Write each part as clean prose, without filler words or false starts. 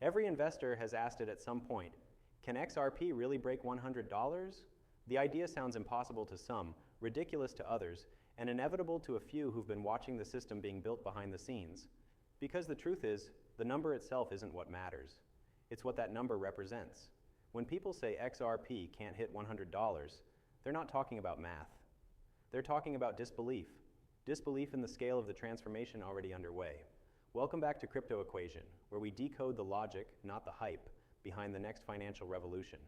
Every investor has asked it at some point, can XRP really break $100? The idea sounds impossible to some, ridiculous to others, and inevitable to a few who've been watching the system being built behind the scenes. Because the truth is, the number itself isn't what matters. It's what that number represents. When people say XRP can't hit $100, they're not talking about math. They're talking about disbelief. Disbelief in the scale of the transformation already underway. Welcome back to Crypto Equation, where we decode the logic, not the hype, behind the next financial revolution.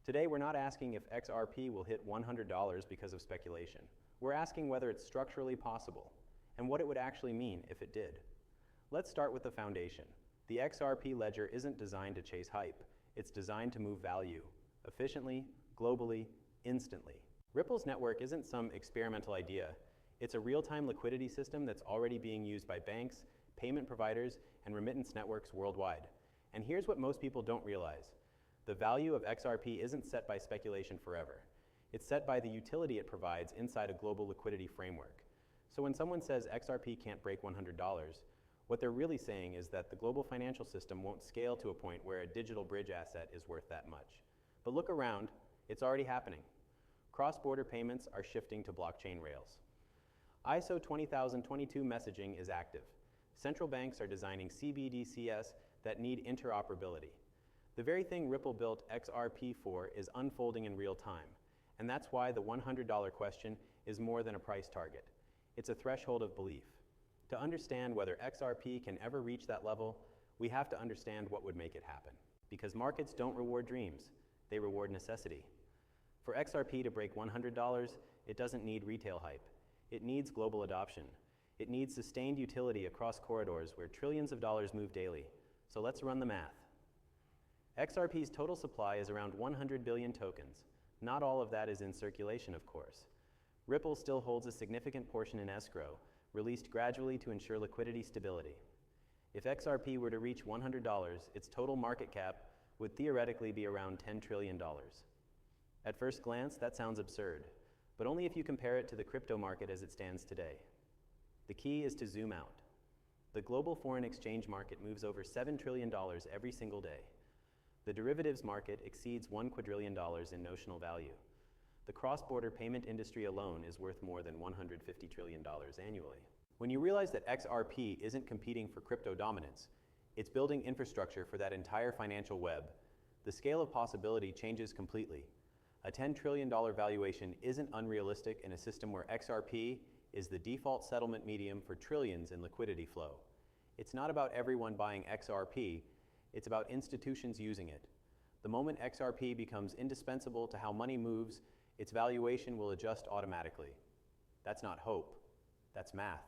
Today, we're not asking if XRP will hit $100 because of speculation. We're asking whether it's structurally possible, and what it would actually mean if it did. Let's start with the foundation. The XRP ledger isn't designed to chase hype. It's designed to move value, efficiently, globally, instantly. Ripple's network isn't some experimental idea. It's a real-time liquidity system that's already being used by banks, payment providers, and remittance networks worldwide. And here's what most people don't realize. The value of XRP isn't set by speculation forever. It's set by the utility it provides inside a global liquidity framework. So when someone says XRP can't break $100, what they're really saying is that the global financial system won't scale to a point where a digital bridge asset is worth that much. But look around, it's already happening. Cross-border payments are shifting to blockchain rails. ISO 20022 messaging is active. Central banks are designing CBDCs that need interoperability. The very thing Ripple built XRP for is unfolding in real time. And that's why the $100 question is more than a price target. It's a threshold of belief. To understand whether XRP can ever reach that level, we have to understand what would make it happen. Because markets don't reward dreams, they reward necessity. For XRP to break $100, it doesn't need retail hype. It needs global adoption. It needs sustained utility across corridors where trillions of dollars move daily. So let's run the math. XRP's total supply is around 100 billion tokens. Not all of that is in circulation, of course. Ripple still holds a significant portion in escrow, released gradually to ensure liquidity stability. If XRP were to reach $100, its total market cap would theoretically be around $10 trillion. At first glance, that sounds absurd, but only if you compare it to the crypto market as it stands today. The key is to zoom out. The global foreign exchange market moves over $7 trillion every single day. The derivatives market exceeds $1 quadrillion in notional value. The cross-border payment industry alone is worth more than $150 trillion annually. When you realize that XRP isn't competing for crypto dominance, it's building infrastructure for that entire financial web, the scale of possibility changes completely. A $10 trillion valuation isn't unrealistic in a system where XRP is the default settlement medium for trillions in liquidity flow. It's not about everyone buying XRP, it's about institutions using it. The moment XRP becomes indispensable to how money moves, its valuation will adjust automatically. That's not hope, that's math.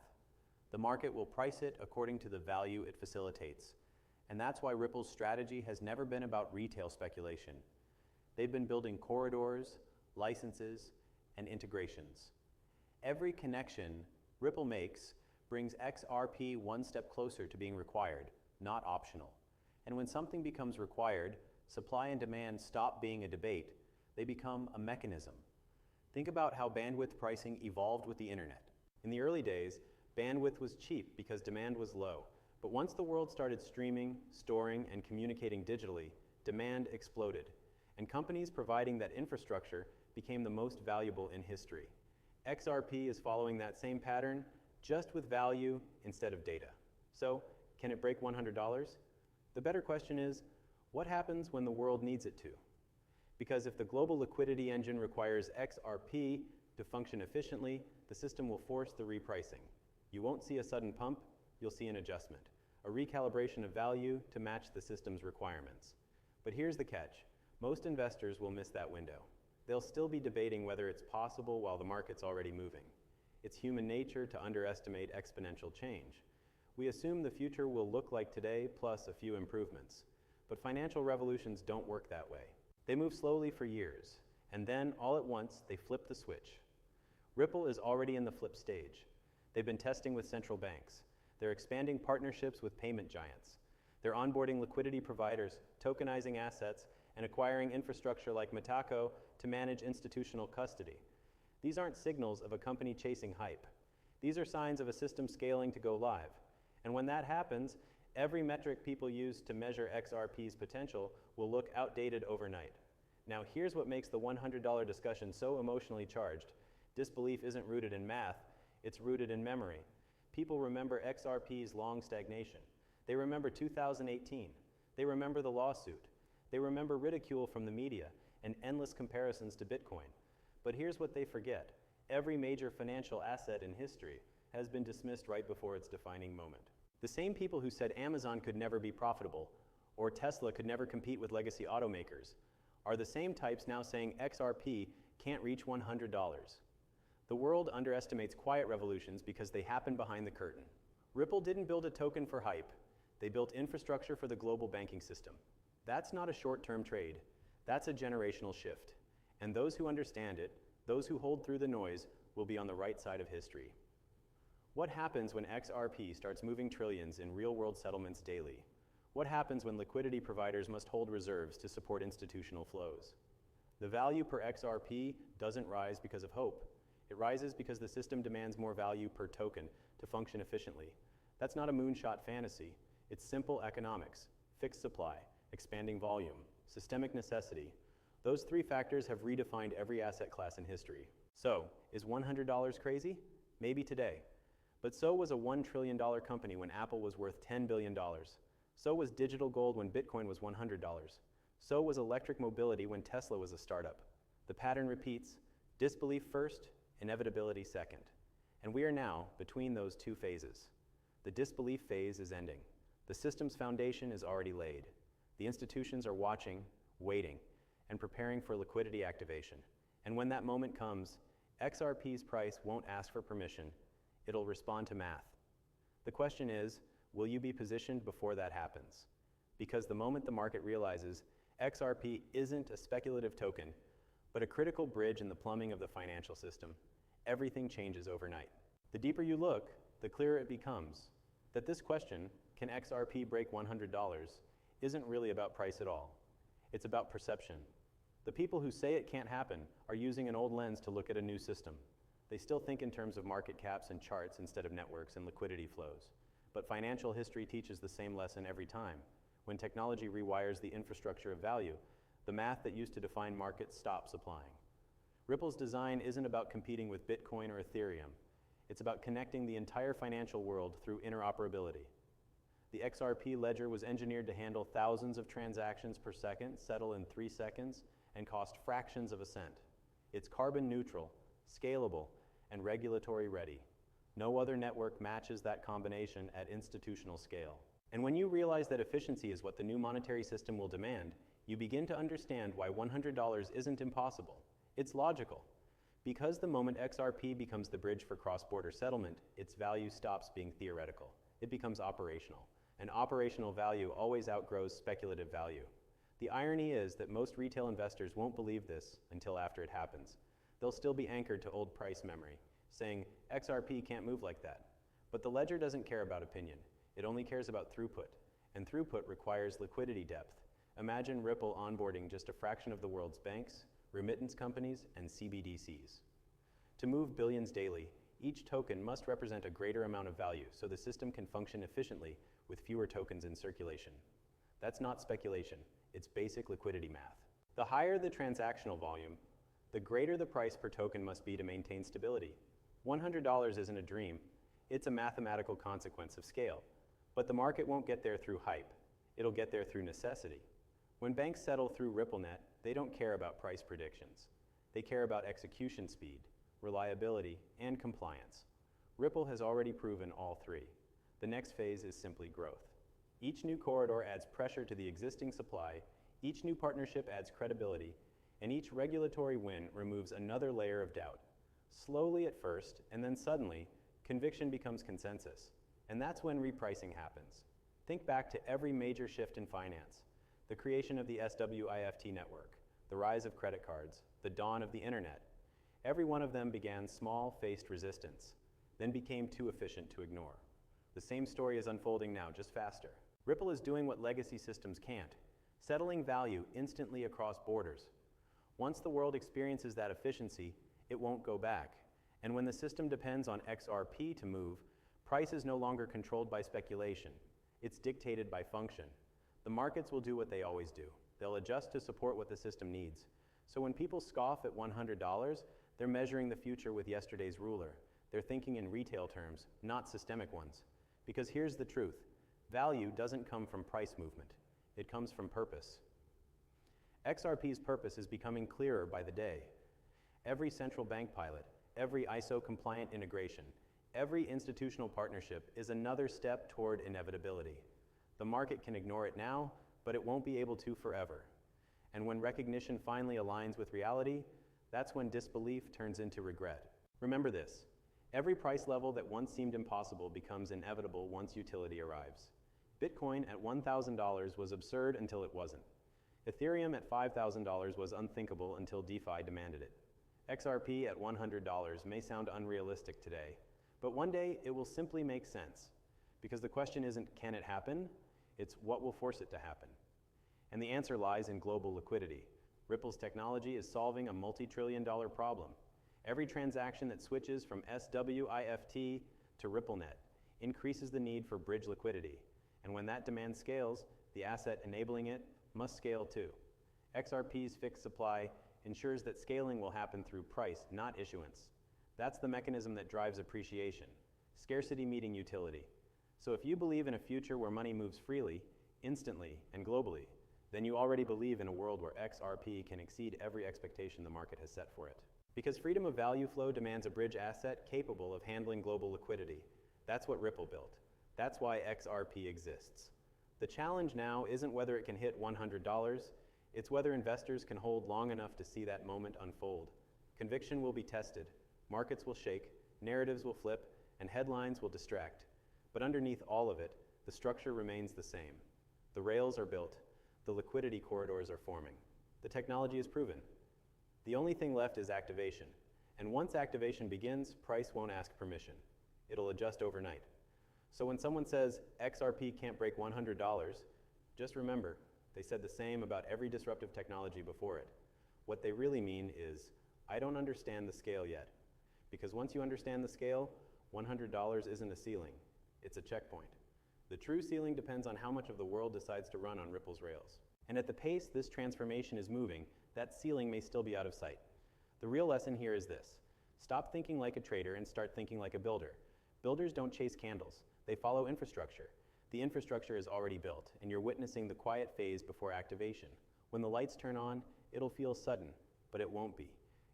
The market will price it according to the value it facilitates. And that's why Ripple's strategy has never been about retail speculation. They've been building corridors, licenses, and integrations. Every connection Ripple makes brings XRP one step closer to being required, not optional. And when something becomes required, supply and demand stop being a debate. They become a mechanism. Think about how bandwidth pricing evolved with the internet. In the early days, bandwidth was cheap because demand was low. But once the world started streaming, storing, and communicating digitally, demand exploded. And companies providing that infrastructure became the most valuable in history. XRP is following that same pattern, just with value instead of data. So, can it break $100? The better question is, what happens when the world needs it to? Because if the global liquidity engine requires XRP to function efficiently, the system will force the repricing. You won't see a sudden pump, you'll see an adjustment, a recalibration of value to match the system's requirements. But here's the catch. Most investors will miss that window. They'll still be debating whether it's possible while the market's already moving. It's human nature to underestimate exponential change. We assume the future will look like today plus a few improvements. But financial revolutions don't work that way. They move slowly for years, and then all at once they flip the switch. Ripple is already in the flip stage. They've been testing with central banks. They're expanding partnerships with payment giants. They're onboarding liquidity providers, tokenizing assets, and acquiring infrastructure like Metaco to manage institutional custody. These aren't signals of a company chasing hype. These are signs of a system scaling to go live. And when that happens, Every metric people use to measure XRP's potential will look outdated overnight. Now, here's what makes the $100 discussion so emotionally charged. Disbelief isn't rooted in math, it's rooted in memory. People remember XRP's long stagnation. They remember 2018. They remember the lawsuit. They remember ridicule from the media and endless comparisons to Bitcoin. But here's what they forget. Every major financial asset in history has been dismissed right before its defining moment. The same people who said Amazon could never be profitable or Tesla could never compete with legacy automakers are the same types now saying XRP can't reach $100. The world underestimates quiet revolutions because they happen behind the curtain. Ripple didn't build a token for hype. They built infrastructure for the global banking system. That's not a short-term trade. That's a generational shift. And those who understand it, those who hold through the noise, will be on the right side of history. What happens when XRP starts moving trillions in real-world settlements daily? What happens when liquidity providers must hold reserves to support institutional flows? The value per XRP doesn't rise because of hope. It rises because the system demands more value per token to function efficiently. That's not a moonshot fantasy. It's simple economics: fixed supply, expanding volume, systemic necessity. Those three factors have redefined every asset class in history. So, is $100 crazy? Maybe today. But so was a $1 trillion company when Apple was worth $10 billion. So was digital gold when Bitcoin was $100. So was electric mobility when Tesla was a startup. The pattern repeats: disbelief first, inevitability second. And we are now between those two phases. The disbelief phase is ending. The system's foundation is already laid. The institutions are watching, waiting, and preparing for liquidity activation. And when that moment comes, XRP's price won't ask for permission. It'll respond to math. The question is, will you be positioned before that happens? Because the moment the market realizes XRP isn't a speculative token, but a critical bridge in the plumbing of the financial system, everything changes overnight. The deeper you look, the clearer it becomes that this question, can XRP break $100, isn't really about price at all. It's about perception. The people who say it can't happen are using an old lens to look at a new system. They still think in terms of market caps and charts instead of networks and liquidity flows. But financial history teaches the same lesson every time. When technology rewires the infrastructure of value, the math that used to define markets stops applying. Ripple's design isn't about competing with Bitcoin or Ethereum. It's about connecting the entire financial world through interoperability. The XRP ledger was engineered to handle thousands of transactions per second, settle in 3 seconds, and cost fractions of a cent. It's carbon neutral, scalable, and regulatory ready. No other network matches that combination at institutional scale. And when you realize that efficiency is what the new monetary system will demand, you begin to understand why $100 isn't impossible. It's logical. Because the moment XRP becomes the bridge for cross-border settlement, its value stops being theoretical. It becomes operational. And operational value always outgrows speculative value. The irony is that most retail investors won't believe this until after it happens. They'll still be anchored to old price memory, saying, XRP can't move like that. But the ledger doesn't care about opinion. It only cares about throughput. And throughput requires liquidity depth. Imagine Ripple onboarding just a fraction of the world's banks, remittance companies, and CBDCs. To move billions daily, each token must represent a greater amount of value so the system can function efficiently with fewer tokens in circulation. That's not speculation, it's basic liquidity math. The higher the transactional volume, the greater the price per token must be to maintain stability. $100 isn't a dream, it's a mathematical consequence of scale. But the market won't get there through hype, it'll get there through necessity. When banks settle through RippleNet, they don't care about price predictions. They care about execution speed, reliability, and compliance. Ripple has already proven all three. The next phase is simply growth. Each new corridor adds pressure to the existing supply, each new partnership adds credibility, and each regulatory win removes another layer of doubt. Slowly at first, and then suddenly, conviction becomes consensus. And that's when repricing happens. Think back to every major shift in finance: the creation of the SWIFT network, the rise of credit cards, the dawn of the internet. Every one of them began small, faced resistance, then became too efficient to ignore. The same story is unfolding now, just faster. Ripple is doing what legacy systems can't, settling value instantly across borders. Once the world experiences that efficiency, it won't go back. And when the system depends on XRP to move, price is no longer controlled by speculation. It's dictated by function. The markets will do what they always do. They'll adjust to support what the system needs. So when people scoff at $100, they're measuring the future with yesterday's ruler. They're thinking in retail terms, not systemic ones. Because here's the truth. Value doesn't come from price movement. It comes from purpose. XRP's purpose is becoming clearer by the day. Every central bank pilot, every ISO-compliant integration, every institutional partnership is another step toward inevitability. The market can ignore it now, but it won't be able to forever. And when recognition finally aligns with reality, that's when disbelief turns into regret. Remember this, every price level that once seemed impossible becomes inevitable once utility arrives. Bitcoin at $1,000 was absurd until it wasn't. Ethereum at $5,000 was unthinkable until DeFi demanded it. XRP at $100 may sound unrealistic today, but one day it will simply make sense. Because the question isn't, can it happen? It's what will force it to happen. And the answer lies in global liquidity. Ripple's technology is solving a multi-trillion-dollar problem. Every transaction that switches from SWIFT to RippleNet increases the need for bridge liquidity. And when that demand scales, the asset enabling it must scale too. XRP's fixed supply ensures that scaling will happen through price, not issuance. That's the mechanism that drives appreciation. Scarcity meeting utility. So if you believe in a future where money moves freely, instantly, and globally, then you already believe in a world where XRP can exceed every expectation the market has set for it. Because freedom of value flow demands a bridge asset capable of handling global liquidity. That's what Ripple built. That's why XRP exists. The challenge now isn't whether it can hit $100, it's whether investors can hold long enough to see that moment unfold. Conviction will be tested, markets will shake, narratives will flip, and headlines will distract. But underneath all of it, the structure remains the same. The rails are built, the liquidity corridors are forming. The technology is proven. The only thing left is activation. And once activation begins, price won't ask permission. It'll adjust overnight. So when someone says XRP can't break $100, just remember, they said the same about every disruptive technology before it. What they really mean is, I don't understand the scale yet. Because once you understand the scale, $100 isn't a ceiling, it's a checkpoint. The true ceiling depends on how much of the world decides to run on Ripple's rails. And at the pace this transformation is moving, that ceiling may still be out of sight. The real lesson here is this. Stop thinking like a trader and start thinking like a builder. Builders don't chase candles, they follow infrastructure. The infrastructure is already built, and you're witnessing the quiet phase before activation. When the lights turn on, it'll feel sudden, but it won't be.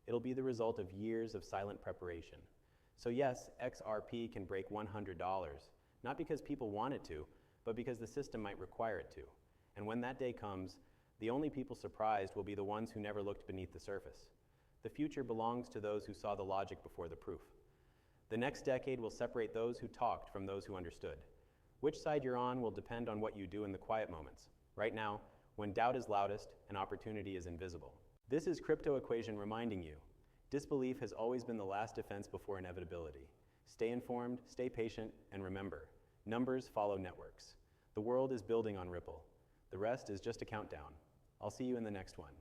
It'll be the result of years of silent preparation. So yes, XRP can break $100, not because people want it to, but because the system might require it to. And when that day comes, the only people surprised will be the ones who never looked beneath the surface. The future belongs to those who saw the logic before the proof. The next decade will separate those who talked from those who understood. Which side you're on will depend on what you do in the quiet moments. Right now, when doubt is loudest and opportunity is invisible. This is Crypto Equation reminding you, disbelief has always been the last defense before inevitability. Stay informed, stay patient, and remember, numbers follow networks. The world is building on Ripple. The rest is just a countdown. I'll see you in the next one.